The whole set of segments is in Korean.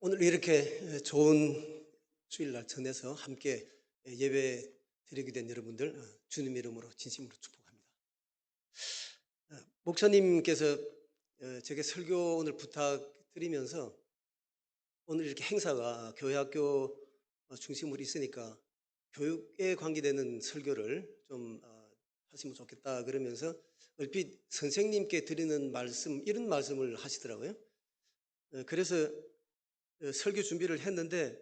오늘 이렇게 좋은 주일날 전해서 함께 예배 드리게 된 여러분들 주님 이름으로 진심으로 축복합니다. 목사님께서 제게 설교 오늘 부탁드리면서 오늘 이렇게 행사가 교회 학교 중심으로 있으니까 교육에 관계되는 설교를 좀 하시면 좋겠다 그러면서 얼핏 선생님께 드리는 말씀 이런 말씀을 하시더라고요. 그래서 설교 준비를 했는데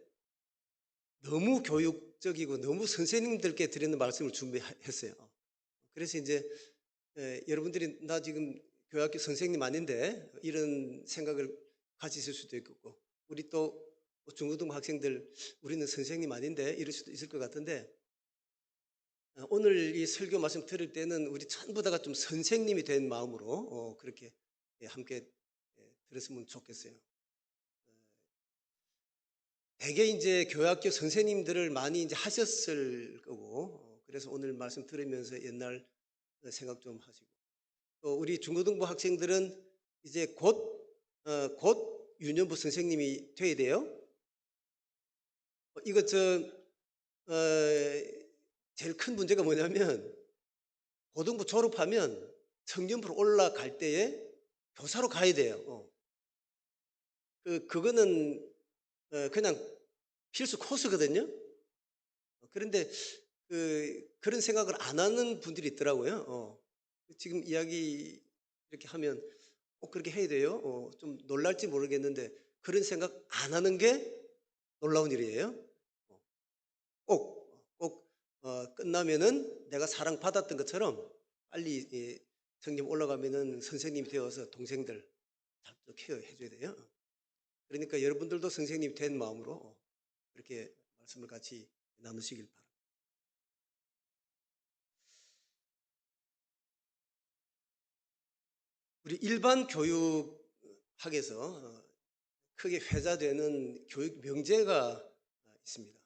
너무 교육적이고 너무 선생님들께 드리는 말씀을 준비했어요. 그래서 이제 여러분들이 나 지금 교학교 선생님 아닌데 이런 생각을 가지실 수도 있고 우리 또 중고등부 학생들 우리는 선생님 아닌데 이럴 수도 있을 것 같은데 오늘 이 설교 말씀 들을 때는 우리 전부 다가 좀 선생님이 된 마음으로 그렇게 함께 들었으면 좋겠어요. 대개 이제 교학교 선생님들을 많이 이제 하셨을 거고, 그래서 오늘 말씀 들으면서 옛날 생각 좀 하시고, 또 우리 중고등부 학생들은 이제 곧 유년부 선생님이 돼야 돼요. 이거 어, 제일 큰 문제가 뭐냐면, 고등부 졸업하면 청년부로 올라갈 때에 교사로 가야 돼요. 그거는 그냥 필수 코스거든요. 그런데 그런 생각을 안 하는 분들이 있더라고요. 지금 이야기 이렇게 하면 꼭 그렇게 해야 돼요. 좀 놀랄지 모르겠는데 그런 생각 안 하는 게 놀라운 일이에요. 어, 꼭 끝나면은 내가 사랑받았던 것처럼 빨리 성님 올라가면은 선생님이 되어서 동생들 잘 케어해 줘야 돼요. 그러니까 여러분들도 선생님 된 마음으로 그렇게 말씀을 같이 나누시길 바랍니다. 우리 일반 교육학에서 크게 회자되는 교육 명제가 있습니다.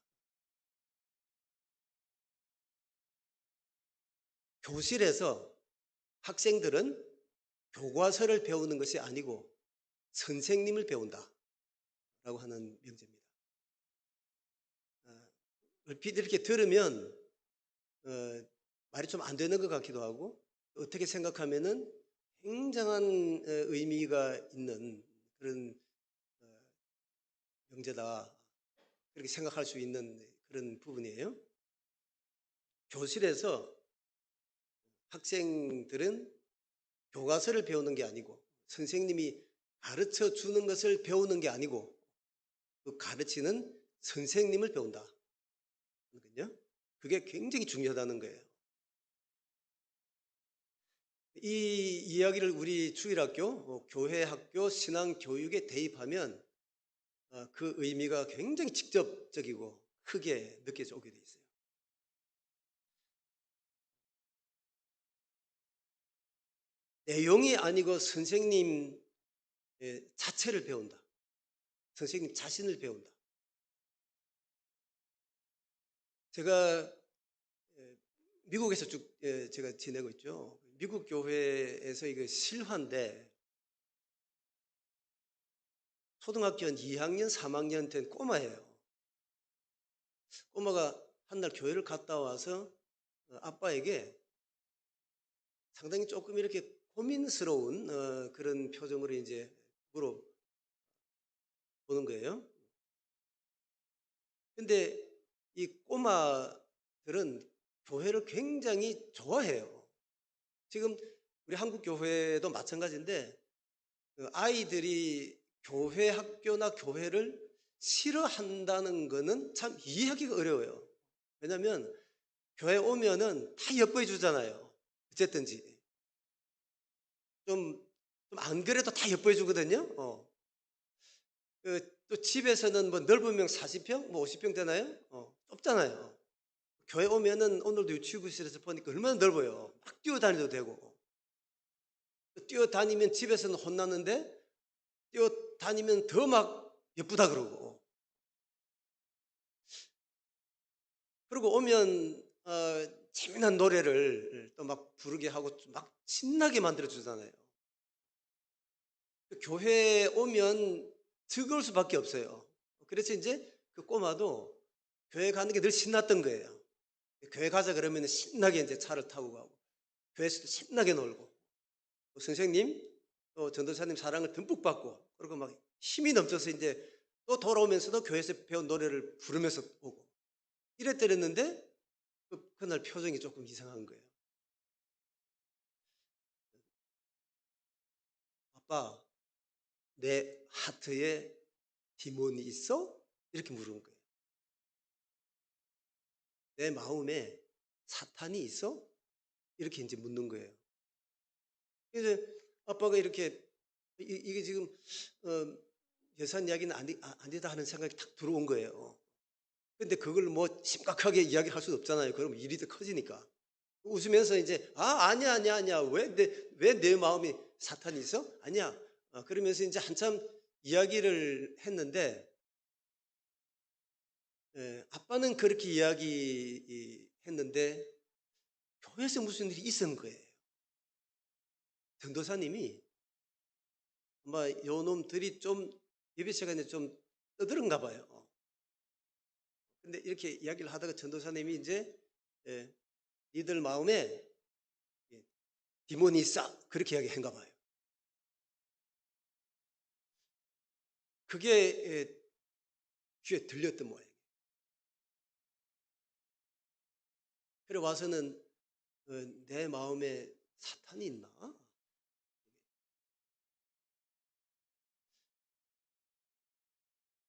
교실에서 학생들은 교과서를 배우는 것이 아니고 선생님을 배운다라고 하는 명제입니다. 얼핏 이렇게 들으면 말이 좀 안 되는 것 같기도 하고 어떻게 생각하면은 굉장한 의미가 있는 그런 명제다 그렇게 생각할 수 있는 그런 부분이에요. 교실에서 학생들은 교과서를 배우는 게 아니고 선생님이 가르쳐 주는 것을 배우는 게 아니고 그 가르치는 선생님을 배운다. 그게 굉장히 중요하다는 거예요. 이 이야기를 우리 주일학교, 교회 학교 신앙교육에 대입하면 그 의미가 굉장히 직접적이고 크게 느껴져 오게 돼 있어요. 내용이 아니고 선생님 자체를 배운다. 선생님 자신을 배운다. 제가 미국에서 쭉 제가 지내고 있죠. 미국 교회에서 이거 실화인데 초등학교 한 2학년, 3학년 된 꼬마예요. 꼬마가 한날 교회를 갔다 와서 아빠에게 상당히 조금 이렇게 고민스러운 그런 표정으로 이제 물어보는 거예요. 근데 이 꼬마들은 교회를 굉장히 좋아해요. 지금 우리 한국 교회도 마찬가지인데 아이들이 교회 학교나 교회를 싫어한다는 거는 참 이해하기가 어려워요. 왜냐하면 교회 오면은 다 예뻐해 주잖아요. 어쨌든지 좀 안 그래도 다 예뻐해 주거든요. 또 집에서는 뭐 넓으면 40평, 뭐 50평 되나요? 좁잖아요. 교회 오면은 오늘도 유치부실에서 보니까 얼마나 넓어요. 막 뛰어다녀도 되고. 뛰어다니면 집에서는 혼나는데 뛰어다니면 더 막 예쁘다 그러고. 그리고 오면 재미난 노래를 또 막 부르게 하고 막 신나게 만들어 주잖아요. 교회에 오면 즐거울 수밖에 없어요. 그래서 이제 그 꼬마도 교회 가는 게 늘 신났던 거예요. 교회 가자 그러면 신나게 이제 차를 타고 가고, 교회에서도 신나게 놀고, 또 선생님, 또 전도사님 사랑을 듬뿍 받고, 그리고 막 힘이 넘쳐서 이제 또 돌아오면서도 교회에서 배운 노래를 부르면서 오고, 이랬더랬는데, 그날 표정이 조금 이상한 거예요. 아빠, 내 하트에 디몬이 있어? 이렇게 물은 거예요. 내 마음에 사탄이 있어? 이렇게 이제 묻는 거예요. 그래서 아빠가 이렇게 이게 지금 예산 이야기는 아니다 하는 생각이 탁 들어온 거예요. 근데 그걸 뭐 심각하게 이야기할 수는 없잖아요. 그러면 일이 더 커지니까. 웃으면서 이제 아니야 왜 내 마음이 사탄이 있어? 아니야. 그러면서 이제 한참 이야기를 했는데 아빠는 그렇게 이야기했는데 교회에서 무슨 일이 있은 거예요. 전도사님이 아마 요 놈들이 좀 예배 시간에 좀 떠들은가 봐요. 근데 이렇게 이야기를 하다가 전도사님이 이제 니들 마음에 디몬이 있어 그렇게 이야기한가 봐요. 그게 귀에 들렸던 모양이에요. 그래 와서는 내 마음에 사탄이 있나?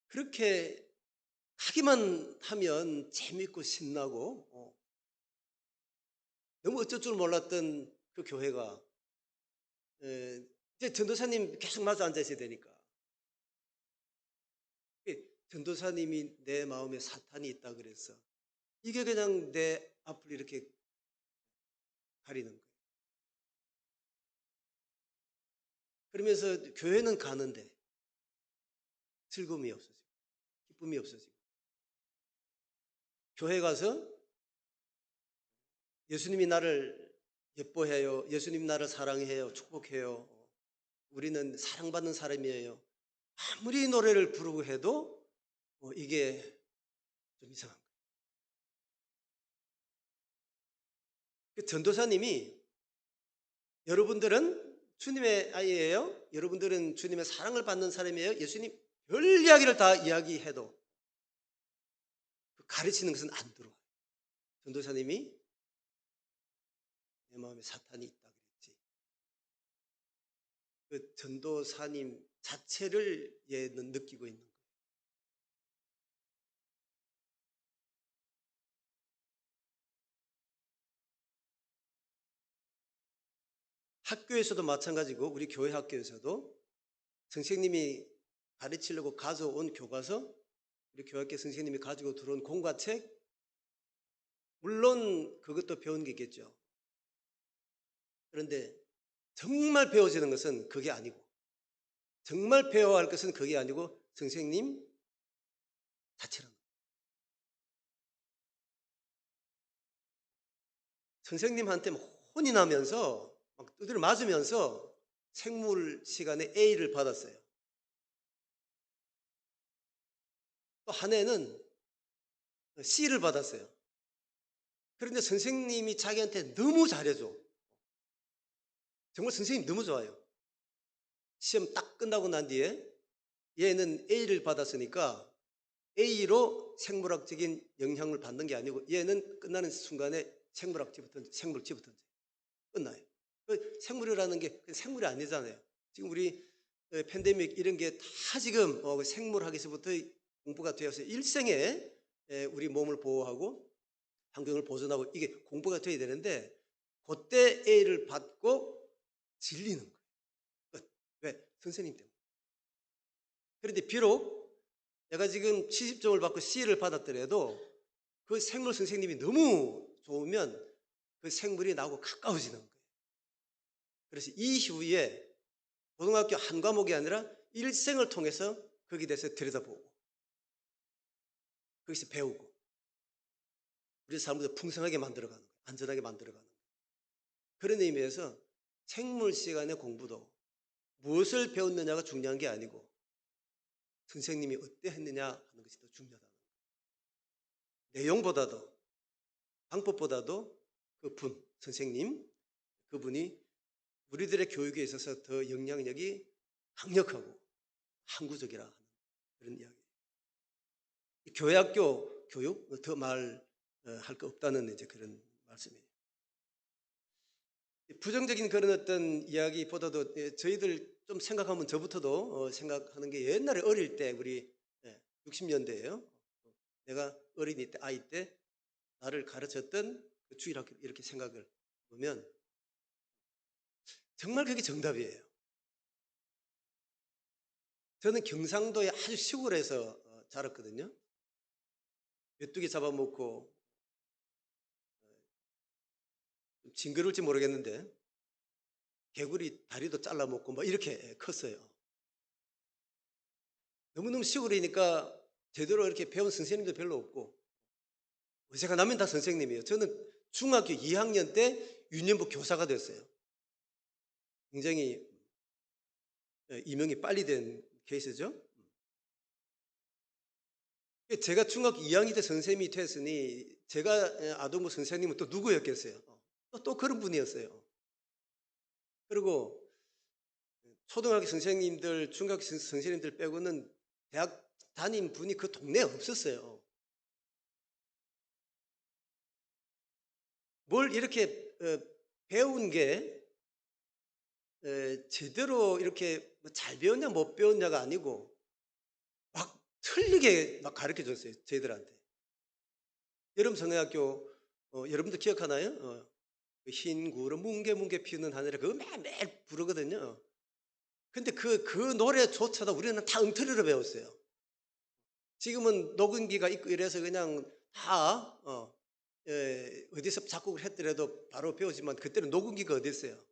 그렇게 하기만 하면 재밌고 신나고 너무 어쩔 줄 몰랐던 그 교회가 이제 전도사님 계속 마주 앉아 있어야 되니까 전도사님이 내 마음에 사탄이 있다 그랬어. 이게 그냥 내 앞을 이렇게 가리는 거예요. 그러면서 교회는 가는데 즐거움이 없어지고 기쁨이 없어지고 교회 가서 예수님이 나를 예뻐해요. 예수님 나를 사랑해요. 축복해요. 우리는 사랑받는 사람이에요. 아무리 노래를 부르고 해도 이게 좀 이상한 거예요. 그 전도사님이 여러분들은 주님의 아이예요. 여러분들은 주님의 사랑을 받는 사람이에요. 예수님 별 이야기를 다 이야기해도 가르치는 것은 안 들어와요. 전도사님이 내 마음에 사탄이 있다 그랬지. 그 전도사님 자체를 얘는 느끼고 있는 거예요. 학교에서도 마찬가지고 우리 교회 학교에서도 선생님이 가르치려고 가져온 교과서, 우리 교학교 선생님이 가지고 들어온 공과책, 물론 그것도 배운 게 있겠죠. 그런데 정말 배워지는 것은 그게 아니고, 정말 배워야 할 것은 그게 아니고 선생님 자체라는 거예요. 선생님한테 막 혼이 나면서 막 두드려 맞으면서 생물 시간에 A를 받았어요. 또 한 해는 C를 받았어요. 그런데 선생님이 자기한테 너무 잘해줘. 정말 선생님 너무 좋아요. 시험 딱 끝나고 난 뒤에 얘는 A를 받았으니까 A로 생물학적인 영향을 받는 게 아니고 얘는 끝나는 순간에 생물지부터 끝나요. 생물이라는 게 생물이 아니잖아요. 지금 우리 팬데믹 이런 게 다 지금 생물학에서부터 공부가 되어서 일생에 우리 몸을 보호하고 환경을 보존하고 이게 공부가 돼야 되는데 그때 A를 받고 질리는 거예요. 왜? 선생님 때문에. 그런데 비록 내가 지금 70점을 받고 C를 받았더라도 그 생물 선생님이 너무 좋으면 그 생물이 나하고 가까워지는 거예요. 그래서 이후에 고등학교 한 과목이 아니라 일생을 통해서 거기에 대해서 들여다보고 거기서 배우고 우리 삶을 풍성하게 만들어가는 거예요. 안전하게 만들어가는 거예요. 그런 의미에서 생물 시간의 공부도 무엇을 배웠느냐가 중요한 게 아니고 선생님이 어때 했느냐 하는 것이 더 중요하다. 내용보다도 방법보다도 선생님, 그분이 우리들의 교육에 있어서 더 영향력이 강력하고 항구적이라 하는 그런 이야기. 교회학교 교육 더 말할 거 없다는 이제 그런 말씀이에요. 부정적인 그런 어떤 이야기보다도 저희들 좀 생각하면 저부터도 생각하는 게 옛날에 어릴 때 우리 60년대예요. 내가 어린이 때 아이 때 나를 가르쳤던 그 주일학교 이렇게 생각을 보면 정말 그게 정답이에요. 저는 경상도의 아주 시골에서 자랐거든요. 메뚜기 잡아먹고 징그러울지 모르겠는데 개구리 다리도 잘라먹고 뭐 이렇게 컸어요. 너무너무 시골이니까 제대로 이렇게 배운 선생님도 별로 없고 제가 나면 다 선생님이에요. 저는 중학교 2학년 때 유년부 교사가 됐어요. 굉장히 임용이 빨리 된 케이스죠. 제가 중학교 2학년 때 선생님이 됐으니 제가 아동부 선생님은 또 누구였겠어요? 또 그런 분이었어요. 그리고 초등학교 선생님들, 중학교 선생님들 빼고는 대학 다닌 분이 그 동네에 없었어요. 뭘 이렇게 배운 게 제대로 이렇게 잘 배웠냐 못 배웠냐가 아니고 막 틀리게 막 가르쳐 줬어요. 저희들한테. 여름 성회학교 여러분들 기억하나요? 흰 구름 뭉게뭉게 피우는 하늘에 그거 매일 부르거든요. 근데 그 노래조차도 우리는 다 엉터리로 배웠어요. 지금은 녹음기가 있고 이래서 그냥 다 어디서 작곡을 했더라도 바로 배우지만 그때는 녹음기가 어디 있어요?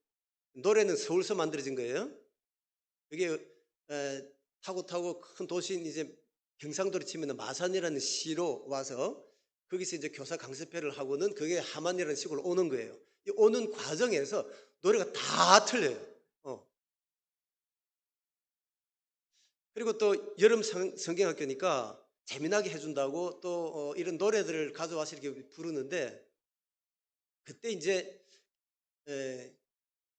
노래는 서울서 만들어진 거예요. 그게 타고 큰 도시인 이제 경상도로 치면 마산이라는 시로 와서 거기서 이제 교사 강습회를 하고는 그게 함안이라는 시골로 오는 거예요. 이 오는 과정에서 노래가 다 틀려요. 그리고 또 여름 성경학교니까 재미나게 해준다고 또 이런 노래들을 가져와서 이렇게 부르는데 그때 이제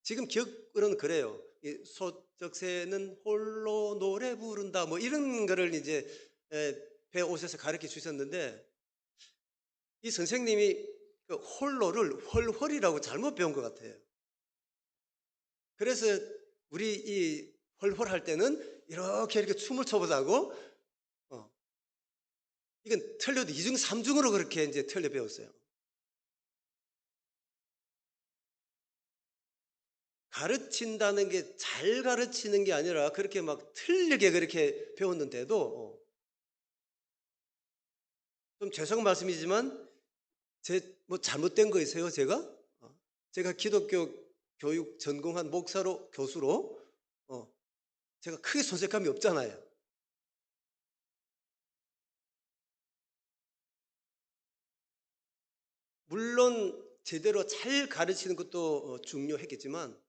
지금 기억으로는 그래요. 소쩍새는 홀로 노래 부른다 뭐 이런 거를 이제 배 옷에서 가르쳐 주셨는데 이 선생님이 그 홀로를 헐헐이라고 잘못 배운 것 같아요. 그래서 우리 이 헐헐 할 때는 이렇게 춤을 춰보자고 이건 틀려도 이중 삼중으로 그렇게 이제 틀려 배웠어요. 가르친다는 게 잘 가르치는 게 아니라 그렇게 막 틀리게 그렇게 배웠는데도 좀 죄송한 말씀이지만 뭐 잘못된 거 있어요, 제가? 제가 기독교 교육 전공한 목사로 교수로 제가 크게 손색감이 없잖아요. 물론 제대로 잘 가르치는 것도 중요했겠지만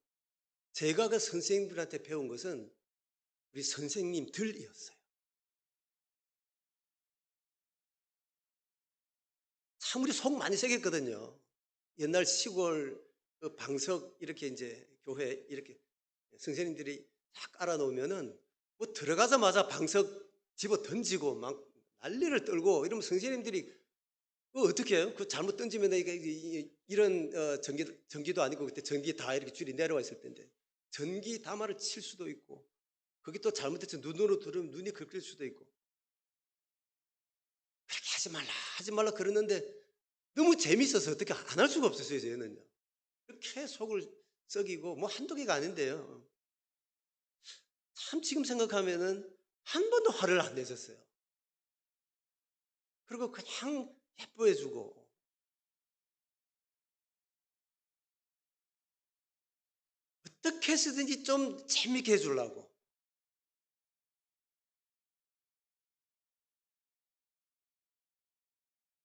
제가 그 선생님들한테 배운 것은 우리 선생님들이었어요. 참 우리 속 많이 새겼거든요. 옛날 시골 그 방석 이렇게 이제 교회 이렇게 선생님들이 딱 깔아놓으면은 뭐 들어가자마자 방석 집어 던지고 막 난리를 떨고 이러면 선생님들이 어떻게 해요? 그 잘못 던지면 이게 이런 전기도 아니고 그때 전기 다 이렇게 줄이 내려와 있을 텐데 전기 다마를 칠 수도 있고 그게 또 잘못해서 눈으로 들으면 눈이 긁힐 수도 있고 그렇게 하지 말라 그러는데 너무 재밌어서 어떻게 안 할 수가 없었어요 저희는요. 그렇게 속을 썩이고 뭐 한두 개가 아닌데요. 참 지금 생각하면은 한 번도 화를 안 내셨어요. 그리고 그냥 예뻐해주고 어떻게 해서든지 좀 재밌게 해주려고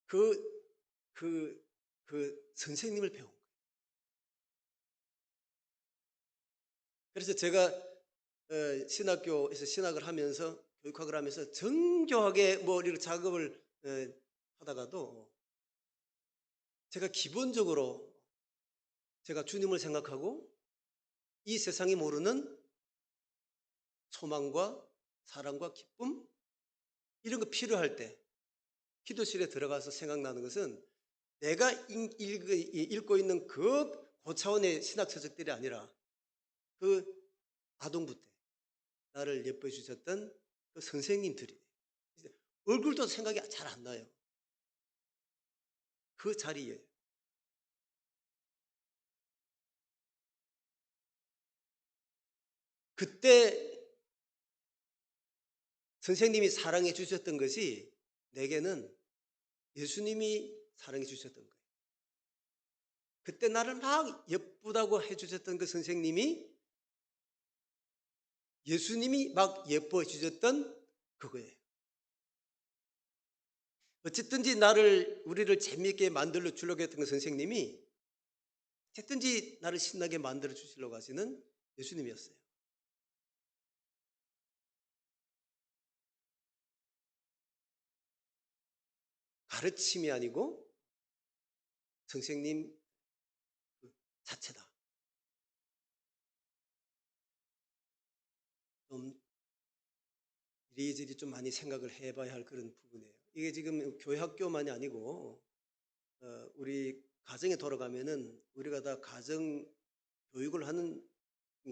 그, 그 선생님을 배운 거예요. 그래서 제가 신학교에서 신학을 하면서 교육학을 하면서 정교하게 뭐 이렇게 작업을 하다가도 제가 기본적으로 제가 주님을 생각하고 이 세상이 모르는 소망과 사랑과 기쁨 이런 거 필요할 때 기도실에 들어가서 생각나는 것은 내가 읽고 있는 그 고차원의 신학 서적들이 아니라 그 아동부 때 나를 예뻐해 주셨던 그 선생님들이 얼굴도 생각이 잘 안 나요. 그 자리에 그때 선생님이 사랑해 주셨던 것이 내게는 예수님이 사랑해 주셨던 거예요. 그때 나를 막 예쁘다고 해주셨던 그 선생님이 예수님이 막 예뻐해 주셨던 그거예요. 어쨌든지 우리를 재미있게 만들어 주려고 했던 그 선생님이 어쨌든지 나를 신나게 만들어 주시려고 하시는 예수님이었어요. 가르침이 아니고 선생님 자체다. 좀 이리저리 좀 많이 생각을 해봐야 할 그런 부분이에요. 이게 지금 교회학교만이 아니고 우리 가정에 돌아가면은 우리가 다 가정 교육을 하는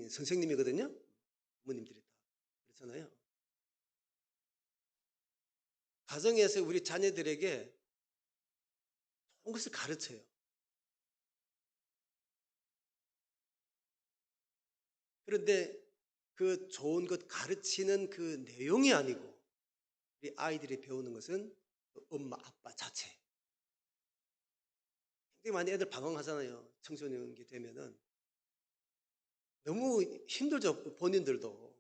선생님이거든요. 부모님들이 다 그렇잖아요. 가정에서 우리 자녀들에게 좋은 것을 가르쳐요. 그런데 그 좋은 것 가르치는 그 내용이 아니고 우리 아이들이 배우는 것은 그 엄마 아빠 자체. 굉장히 많이 애들 방황하잖아요. 청소년기 되면은 너무 힘들죠. 본인들도.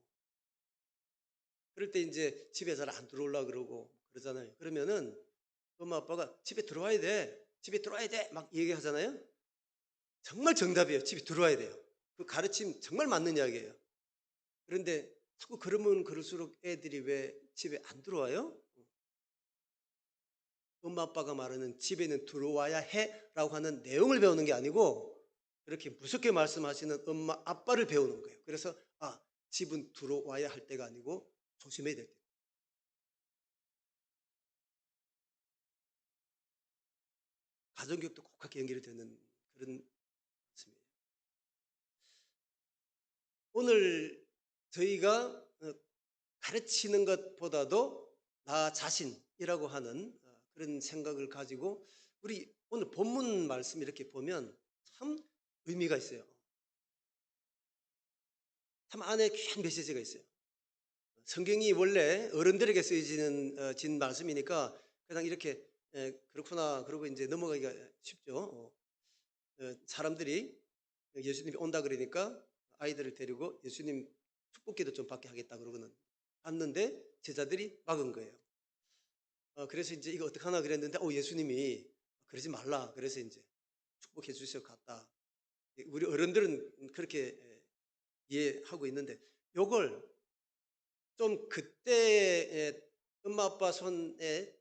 그럴 때 이제 집에 잘 안 들어오려고 그러고 그러잖아요. 그러면은 엄마 아빠가 집에 들어와야 돼. 집에 들어와야 돼. 막 얘기하잖아요. 정말 정답이에요. 집에 들어와야 돼요. 그 가르침 정말 맞는 이야기예요. 그런데 자꾸 그러면 그럴수록 애들이 왜 집에 안 들어와요? 엄마 아빠가 말하는 집에는 들어와야 해라고 하는 내용을 배우는 게 아니고 그렇게 무섭게 말씀하시는 엄마 아빠를 배우는 거예요. 그래서 집은 들어와야 할 때가 아니고 조심해야 될 때. 가정교육도 꼭 연결이 되는 그런 말씀이에요. 오늘 저희가 가르치는 것보다도 나 자신이라고 하는 그런 생각을 가지고 우리 오늘 본문 말씀 이렇게 보면 참 의미가 있어요. 참 안에 귀한 메시지가 있어요. 성경이 원래 어른들에게 쓰여지는 진 말씀이니까 그냥 이렇게 그렇구나 그러고 이제 넘어가기가 쉽죠. 사람들이 예수님이 온다 그러니까 아이들을 데리고 예수님 축복기도 좀 받게 하겠다 그러고는 갔는데 제자들이 막은 거예요. 그래서 이제 이거 어떡하나 그랬는데 예수님이 그러지 말라 그래서 이제 축복해 주셔서 갔다. 우리 어른들은 그렇게 이해하고 있는데 요걸 좀 그때 엄마 아빠 손에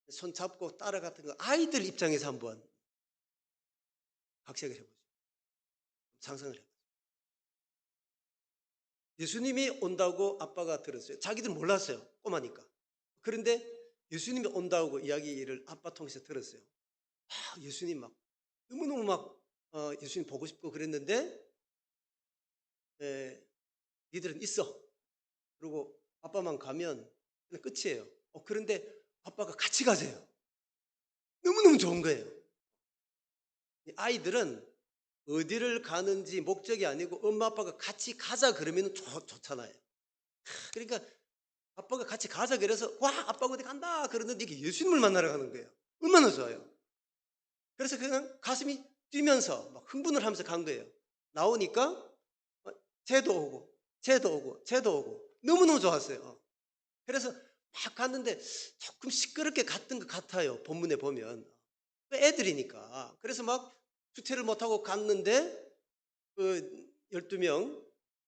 손 잡고 따라갔던 거 아이들 입장에서 한번 각색을 해보죠. 상상을 해보죠. 예수님이 온다고 아빠가 들었어요. 자기들은 몰랐어요. 꼬마니까. 그런데 예수님이 온다고 이야기를 아빠 통해서 들었어요. 예수님 막 너무너무 막 예수님 보고 싶고 그랬는데 니들은 있어. 그리고 아빠만 가면 그냥 끝이에요. 그런데 아빠가 같이 가세요. 너무너무 좋은 거예요. 아이들은 어디를 가는지 목적이 아니고 엄마 아빠가 같이 가자 그러면 좋잖아요. 그러니까 아빠가 같이 가자 그래서 와 아빠가 어디 간다 그러는데 이게 예수님을 만나러 가는 거예요. 얼마나 좋아요. 그래서 그냥 가슴이 뛰면서 막 흥분을 하면서 간 거예요. 나오니까 쟤도 오고 쟤도 오고 쟤도 오고 너무너무 좋았어요. 그래서 막 갔는데 조금 시끄럽게 갔던 것 같아요. 본문에 보면 애들이니까. 그래서 막 주체를 못하고 갔는데 그 12명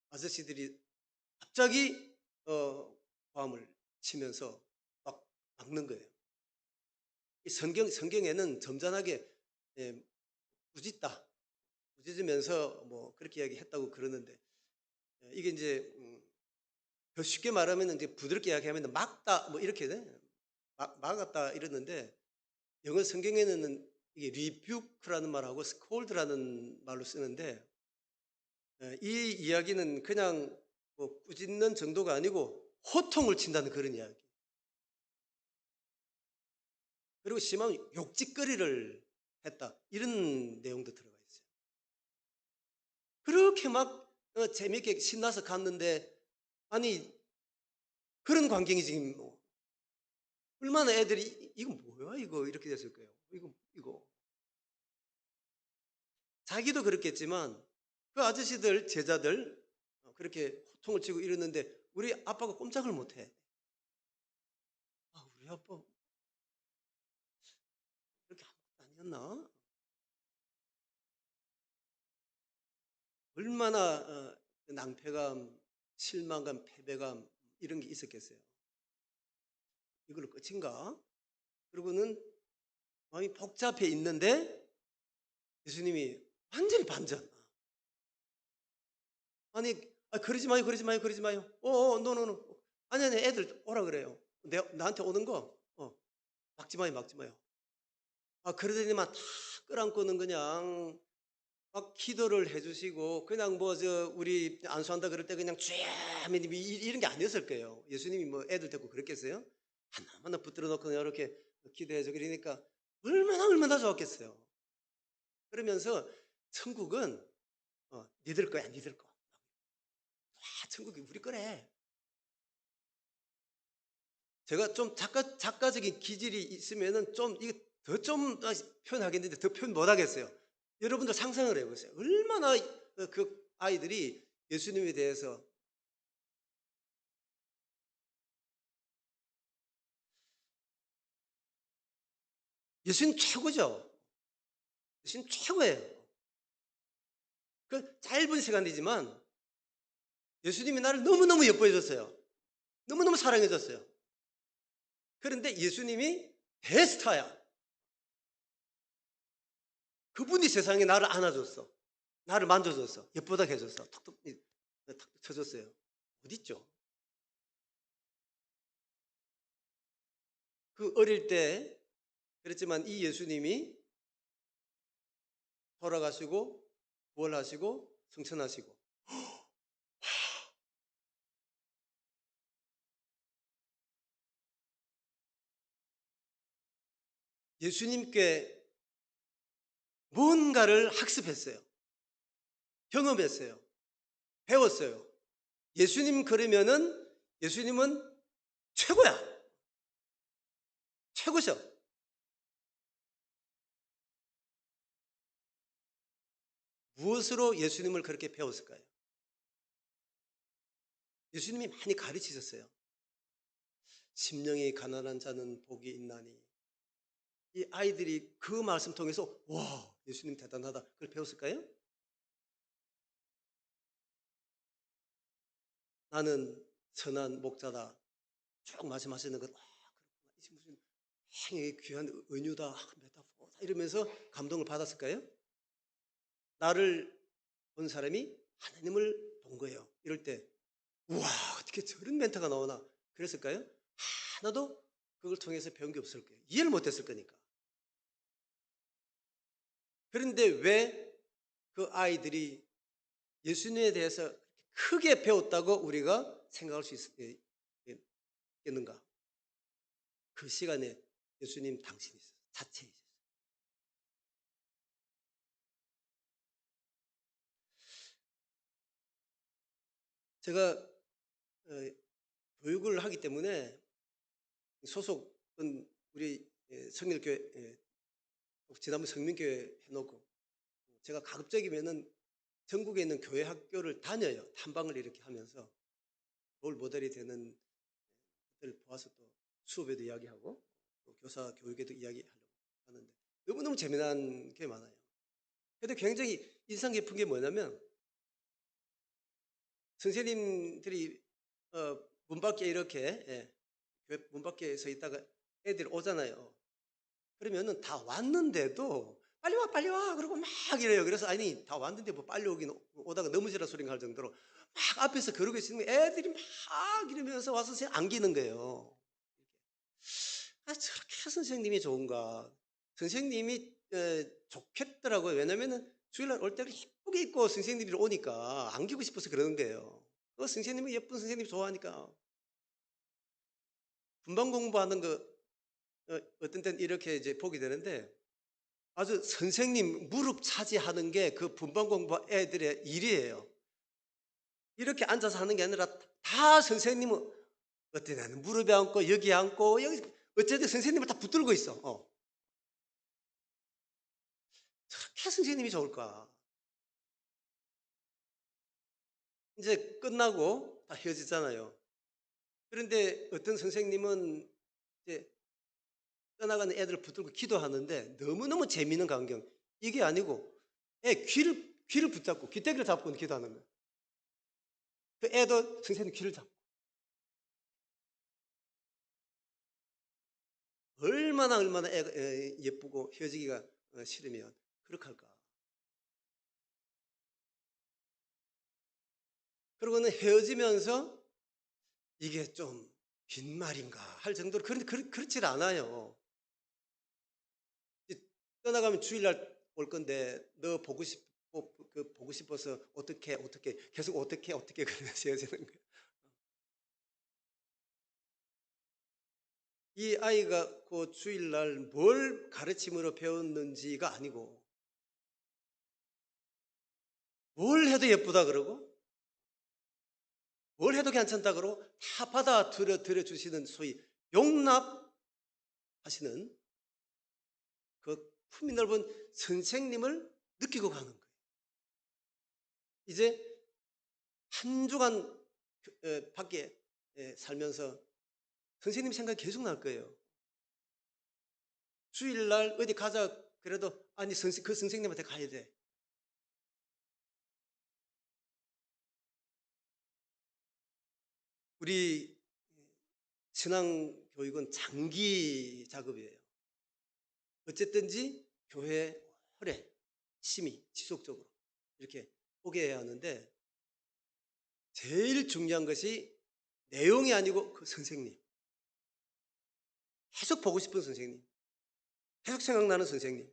아저씨들이 갑자기 치면서 막 막는 거예요. 이 성경에는 점잖하게 예, 꾸짖다, 꾸짖으면서 뭐 그렇게 이야기했다고 그러는데 이게 이제 더 쉽게 말하면 이제 부드럽게 이야기하면 막다 뭐 이렇게 돼. 막았다 이러는데 영어 성경에는 이게 rebuke라는 말하고 scold라는 말로 쓰는데 이 이야기는 그냥 뭐 꾸짖는 정도가 아니고 호통을 친다는 그런 이야기. 그리고 심하면 욕짓거리를 했다 이런 내용도 들어가 있어요. 그렇게 막 재미있게 신나서 갔는데 아니 그런 광경이 지금 뭐 얼마나 애들이 이거 뭐야 이거 이렇게 됐을 거예요. 이거 자기도 그렇겠지만 그 아저씨들 제자들 그렇게 호통을 치고 이러는데 우리 아빠가 꼼짝을 못해. 아, 우리 아빠 그렇게 아무것도 아니었나? 얼마나 낭패감, 실망감, 패배감 이런 게 있었겠어요. 이걸로 끝인가? 그리고는 마음이 복잡해 있는데 예수님이 완전히 반전. 아니, 그러지 마요, 그러지 마요, 그러지 마요. 노. 아니, 애들 오라 그래요. 나한테 오는 거, 막지 마요, 막지 마요. 그러더니만 다 끌안고는 그냥 막 기도를 해주시고 그냥 뭐 우리 안수한다 그럴 때 그냥 주여 이런 게 아니었을 거예요. 예수님이 뭐 애들 데리고 그랬겠어요? 하나하나 붙들어 놓고 이렇게 기도해줘 그러니까 얼마나 좋았겠어요. 그러면서 천국은 니들 거야, 니들 거. 천국이 우리 거래. 제가 좀 작가적인 기질이 있으면은 좀 이게 더 좀 표현하겠는데 더 표현 못 하겠어요. 여러분들 상상을 해보세요. 얼마나 그 아이들이 예수님에 대해서 예수님 최고죠. 예수님 최고예요. 그 짧은 시간이지만 예수님이 나를 너무너무 예뻐해 줬어요. 너무너무 사랑해 줬어요. 그런데 예수님이 대스타야. 그분이 세상에 나를 안아줬어. 나를 만져줬어. 예쁘다 해줬어. 톡톡 쳐줬어요. 어딨죠? 그 어릴 때 그랬지만 이 예수님이 돌아가시고 부활하시고 승천하시고 예수님께 뭔가를 학습했어요. 경험했어요. 배웠어요. 예수님 그러면은 예수님은 최고야. 최고셔. 무엇으로 예수님을 그렇게 배웠을까요? 예수님이 많이 가르치셨어요. 심령이 가난한 자는 복이 있나니. 이 아이들이 그 말씀 통해서 와 예수님 대단하다 그걸 배웠을까요? 나는 선한 목자다. 쭉 말씀하시는 것 이게 무슨 행의 귀한 은유다 메타포다 이러면서 감동을 받았을까요? 나를 본 사람이 하나님을 본 거예요. 이럴 때 우와 어떻게 저런 멘트가 나오나 그랬을까요? 하나도 그걸 통해서 배운 게 없을 거예요. 이해를 못했을 거니까. 그런데 왜 그 아이들이 예수님에 대해서 크게 배웠다고 우리가 생각할 수 있겠는가? 그 시간에 예수님 당신이 있었어요. 자체에 있었어요. 제가 교육을 하기 때문에 소속은 우리 성일교회 지난번 성민교회 해놓고 제가 가급적이면은 전국에 있는 교회 학교를 다녀요. 탐방을 이렇게 하면서 롤 모델이 되는 것들을 보아서 또 수업에도 이야기하고 또 교사 교육에도 이야기하려고 하는데 너무너무 재미난 게 많아요. 근데 굉장히 인상 깊은 게 뭐냐면 선생님들이 문 밖에 이렇게 교회 문 밖에 서 있다가 애들이 오잖아요. 그러면은 다 왔는데도 빨리 와, 빨리 와. 그러고 막 이래요. 그래서 아니, 다 왔는데 뭐 빨리 오다가 넘어지라 소리가 할 정도로 막 앞에서 그러고 있으면 애들이 막 이러면서 와서 안기는 거예요. 아, 저렇게 선생님이 좋은가. 선생님이 좋겠더라고요. 왜냐면은 주일날 올 때를 예쁘게 입고 선생님들이 오니까 안기고 싶어서 그러는 거예요. 선생님이 예쁜 선생님 좋아하니까. 분반 공부하는 거 어떤 때는 이렇게 이제 보게 되는데 아주 선생님 무릎 차지하는 게 그 분반 공부 애들의 일이에요. 이렇게 앉아서 하는 게 아니라 다 선생님은 어떤 애는 무릎에 앉고 여기 앉고 여기 어쨌든 선생님을 다 붙들고 있어. 저렇게 선생님이 좋을까? 이제 끝나고 다 헤어지잖아요. 그런데 어떤 선생님은 이제 떠나가는 애들을 붙들고 기도하는데 너무너무 재미있는 광경. 이게 아니고 애 귀를 붙잡고 귀때기를 잡고 기도하는 거예요. 그 애도 선생님 귀를 잡고. 얼마나 애가 예쁘고 헤어지기가 싫으면 그렇게 할까. 그러고는 헤어지면서 이게 좀 빈말인가 할 정도로 그런데 그렇지 않아요. 떠나가면 주일날 올 건데 너 보고 싶어서 어떻게 계속 어떻게 그러면서 헤어지는 거예요. 이 아이가 그 주일날 뭘 가르침으로 배웠는지가 아니고 뭘 해도 예쁘다 그러고 뭘 해도 괜찮다 그러고 다 받아들여 주시는 소위 용납하시는 그 품이 넓은 선생님을 느끼고 가는 거예요. 이제 한 주간 밖에 살면서 선생님 생각이 계속 날 거예요. 주일날 어디 가자 그래도 아니 그 선생님한테 가야 돼. 우리 신앙 교육은 장기 작업이에요. 어쨌든지 교회 오래 심히 지속적으로 이렇게 오게 해야 하는데 제일 중요한 것이 내용이 아니고 그 선생님. 계속 보고 싶은 선생님. 계속 생각나는 선생님.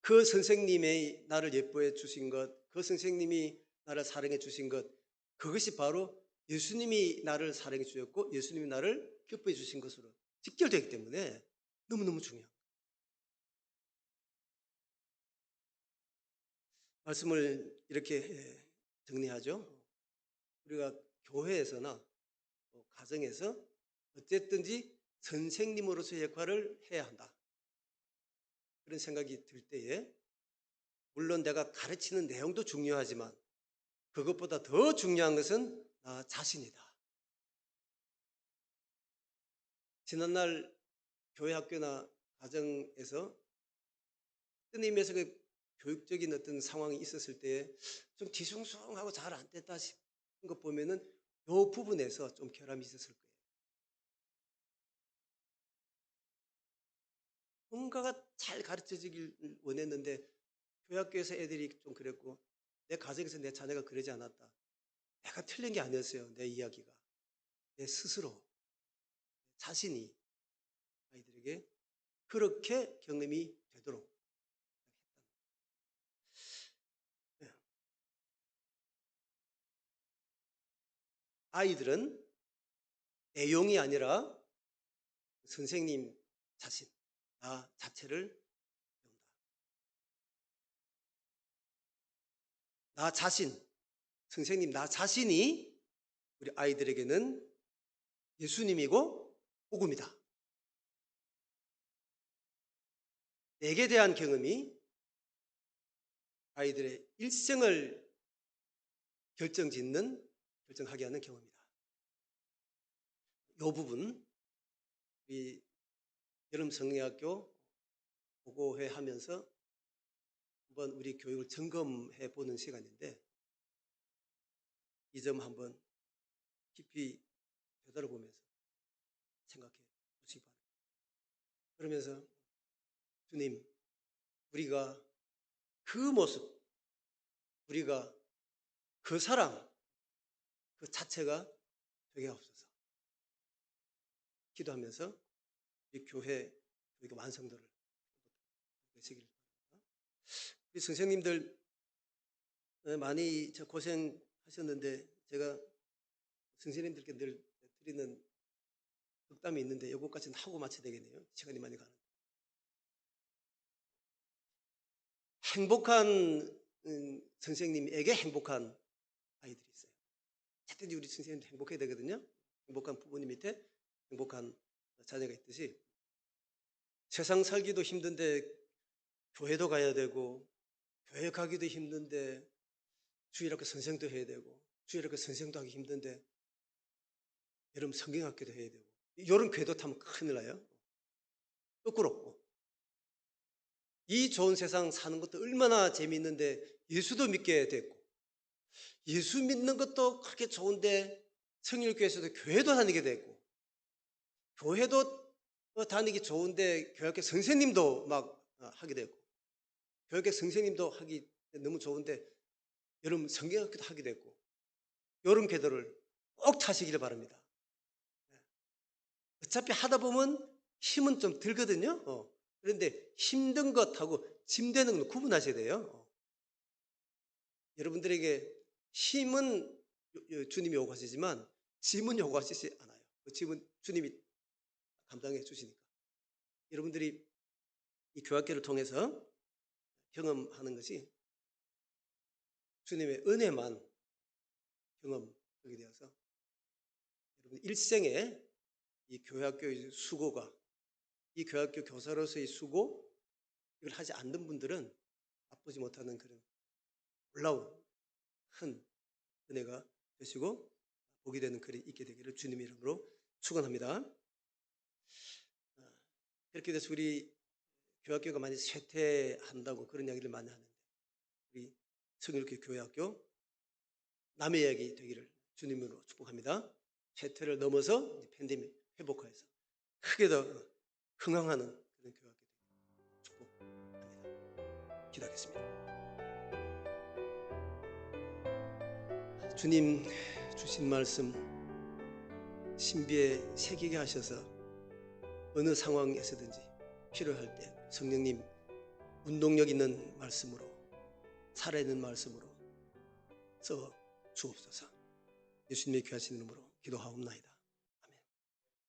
그 선생님이 나를 예뻐해 주신 것, 그 선생님이 나를 사랑해 주신 것, 그것이 바로 예수님이 나를 사랑해 주셨고 예수님이 나를 기뻐해 주신 것으로 직결되기 때문에 너무너무 중요합니다. 말씀을 이렇게 정리하죠. 우리가 교회에서나 가정에서 어쨌든지 선생님으로서의 역할을 해야 한다. 그런 생각이 들 때에 물론 내가 가르치는 내용도 중요하지만 그것보다 더 중요한 것은 나 자신이다. 지난날 교회 학교나 가정에서 어떤 의미에서 그 교육적인 어떤 상황이 있었을 때 좀 뒤숭숭하고 잘 안 됐다 싶은 것 보면은 이 부분에서 좀 결함이 있었을 거예요. 뭔가가 잘 가르쳐지길 원했는데 교회 학교에서 애들이 좀 그랬고 내 가정에서 내 자녀가 그러지 않았다. 내가 틀린 게 아니었어요. 내 이야기가. 내 스스로 자신이 아이들에게 그렇게 경험이 되도록 했다. 아이들은 내용이 아니라 선생님 자신, 나 자체를 배운다. 나 자신, 선생님 나 자신이 우리 아이들에게는 예수님이고 복음이다. 내게 대한 경험이 아이들의 일생을 결정하게 하는 경험이다. 이 부분 우리 여름 성리학교 보고회 하면서 한번 우리 교육을 점검해 보는 시간인데 이 점 한번 깊이 그러면서 주님, 우리가 그 모습, 우리가 그 사랑, 그 자체가 되게 없어서 기도하면서 이 교회 우리가 완성도를 되시길 바랍니다. 우리 선생님들 많이 고생하셨는데 제가 선생님들께 늘 드리는 덕담이 있는데 이것까지는 하고 마쳐야 되겠네요. 시간이 많이 가는데. 행복한 선생님에게 행복한 아이들이 있어요. 어쨌든지 우리 선생님도 행복해야 되거든요. 행복한 부모님 밑에 행복한 자녀가 있듯이 세상 살기도 힘든데 교회도 가야 되고 교회 가기도 힘든데 주일학교 선생도 해야 되고 주일학교 선생도 하기 힘든데 여러분 성경학교도 해야 되고 이런 궤도 타면 큰일 나요. 거꾸로 이 좋은 세상 사는 것도 얼마나 재미있는데 예수도 믿게 됐고 예수 믿는 것도 그렇게 좋은데 성일교회에서도 교회도 다니게 됐고 교회도 다니기 좋은데 교회학교 선생님도 막 하게 됐고 교회학교 선생님도 하기 너무 좋은데 여러분 성경학교도 하게 됐고 이런 궤도를 꼭 타시기를 바랍니다. 어차피 하다 보면 힘은 좀 들거든요. 그런데 힘든 것하고 짐되는 건 구분하셔야 돼요. 여러분들에게 힘은 주님이 요구하시지만 짐은 요구하시지 않아요. 그 짐은 주님이 감당해 주시니까. 여러분들이 이 교학교를 통해서 경험하는 것이 주님의 은혜만 경험하게 되어서 여러분 일생에 이 교회학교의 수고가 이 교회학교 교사로서의 수고 이걸 하지 않는 분들은 맛보지 못하는 그런 놀라운 큰 은혜가 되시고 보게 되는 글이 있게 되기를 주님의 이름으로 축원합니다. 그렇게 돼서 우리 교회학교가 많이 쇠퇴한다고 그런 이야기를 많이 하는데 우리 성일교 교회학교 남의 이야기 되기를 주님으로 축복합니다. 쇠퇴를 넘어서 팬데믹 회복하여서 크게 더 흥황하는 그런 교회학교 되기를 축복합니다. 기도하겠습니다. 주님 주신 말씀 신비에 새기게 하셔서 어느 상황에서든지 필요할 때 성령님 운동력 있는 말씀으로 살아있는 말씀으로 써 주옵소서. 예수님의 귀하신 이름으로 기도하옵나이다.